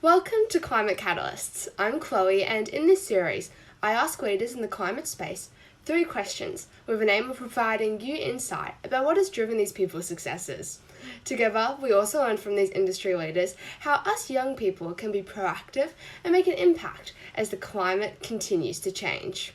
Welcome to Climate Catalysts. I'm Chloe, and in this series, I ask leaders in the climate space 3 questions with an aim of providing you insight about what has driven these people's successes. Together, we also learn from these industry leaders how us young people can be proactive and make an impact as the climate continues to change.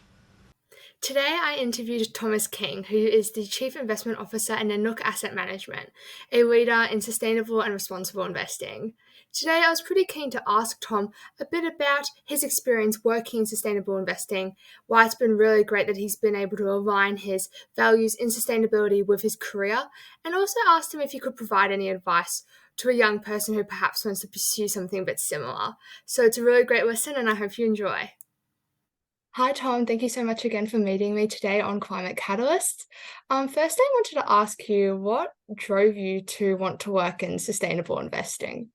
Today, I interviewed Thomas King, who is the Chief Investment Officer at Nanuk Asset Management, a leader in sustainable and responsible investing. Today, I was pretty keen to ask Tom a bit about his experience working in sustainable investing, why it's been really great that he's been able to align his values in sustainability with his career, and also asked him if he could provide any advice to a young person who perhaps wants to pursue something a bit similar. So it's a really great listen, and I hope you enjoy. Hi, Tom. Thank you so much again for meeting me today on Climate Catalyst. First, I wanted to ask you what drove you to want to work in sustainable investing?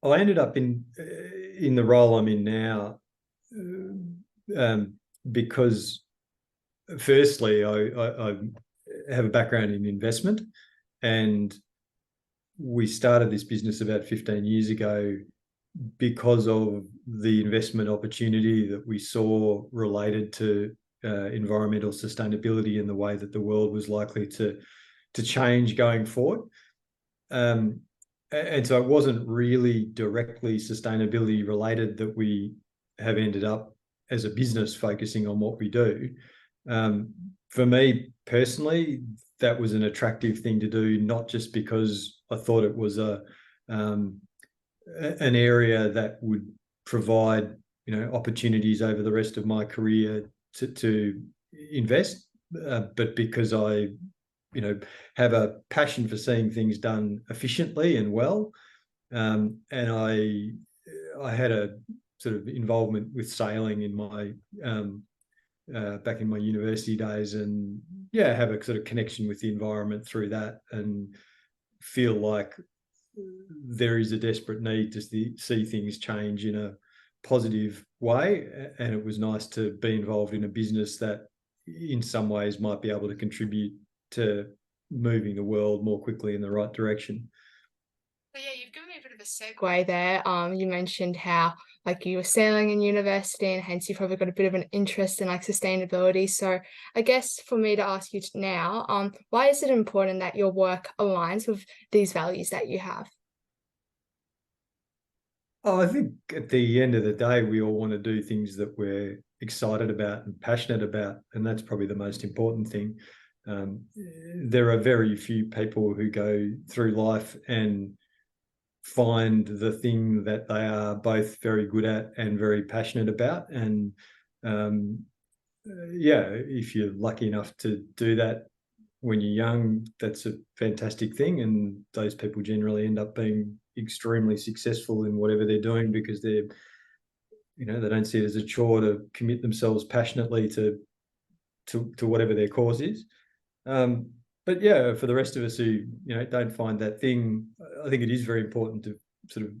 I ended up in the role I'm in now because, firstly, I have a background in investment, and we started this business about 15 years ago because of the investment opportunity that we saw related to environmental sustainability and the way that the world was likely to change going forward. And so it wasn't really directly sustainability related that we have ended up as a business focusing on what we do. For me personally, that was an attractive thing to do, not just because I thought it was an area that would provide opportunities over the rest of my career to invest, but because I have a passion for seeing things done efficiently and well. And I had a sort of involvement with sailing in my back in my university days, and have a sort of connection with the environment through that, and feel like there is a desperate need to see things change in a positive way. And it was nice to be involved in a business that in some ways might be able to contribute to moving the world more quickly in the right direction. So you've given me a bit of a segue there. You mentioned how you were sailing in university, and hence you probably got a bit of an interest in sustainability. So I guess for me to ask you now, why is it important that your work aligns with these values that you have? Oh, I think at the end of the day, we all want to do things that we're excited about and passionate about, and that's probably the most important thing. There are very few people who go through life and find the thing that they are both very good at and very passionate about. And if you're lucky enough to do that when you're young, that's a fantastic thing. And those people generally end up being extremely successful in whatever they're doing, because they don't see it as a chore to commit themselves passionately to whatever their cause is. But for the rest of us who don't find that thing, I think it is very important to sort of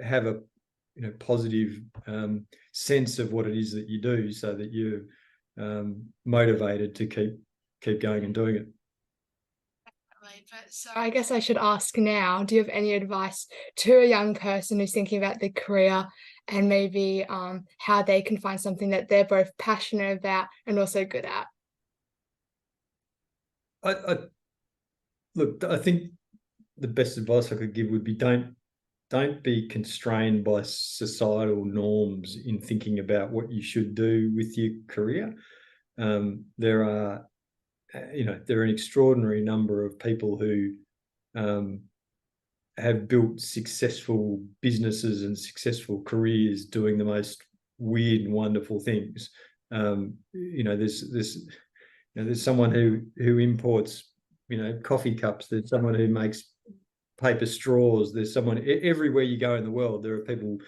have a positive sense of what it is that you do, so that you're motivated to keep going and doing it. So I guess I should ask now, do you have any advice to a young person who's thinking about their career, and maybe how they can find something that they're both passionate about and also good at? Look, I think the best advice I could give would be don't be constrained by societal norms in thinking about what you should do with your career. There are an extraordinary number of people who have built successful businesses and successful careers doing the most weird and wonderful things. There's someone who imports coffee cups. There's someone who makes paper straws. There's someone everywhere you go in the world. There are people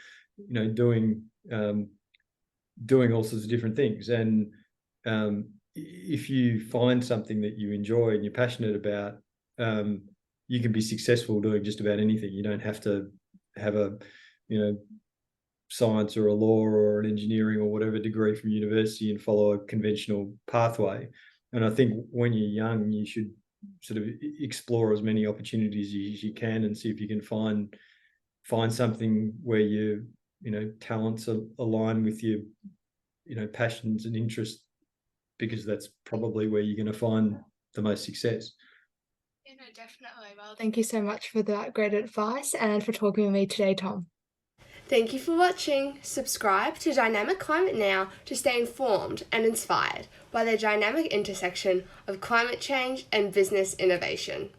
doing all sorts of different things. And if you find something that you enjoy and you're passionate about, you can be successful doing just about anything. You don't have to have a science or a law or an engineering or whatever degree from university and follow a conventional pathway. And I think when you're young, you should sort of explore as many opportunities as you can and see if you can find find something where talents align with your passions and interests, because that's probably where you're going to find the most success. Yeah, no, definitely. Well, thank you so much for that great advice and for talking with me today, Tom. Thank you for watching. Subscribe to Dynamic Climate Now to stay informed and inspired by the dynamic intersection of climate change and business innovation.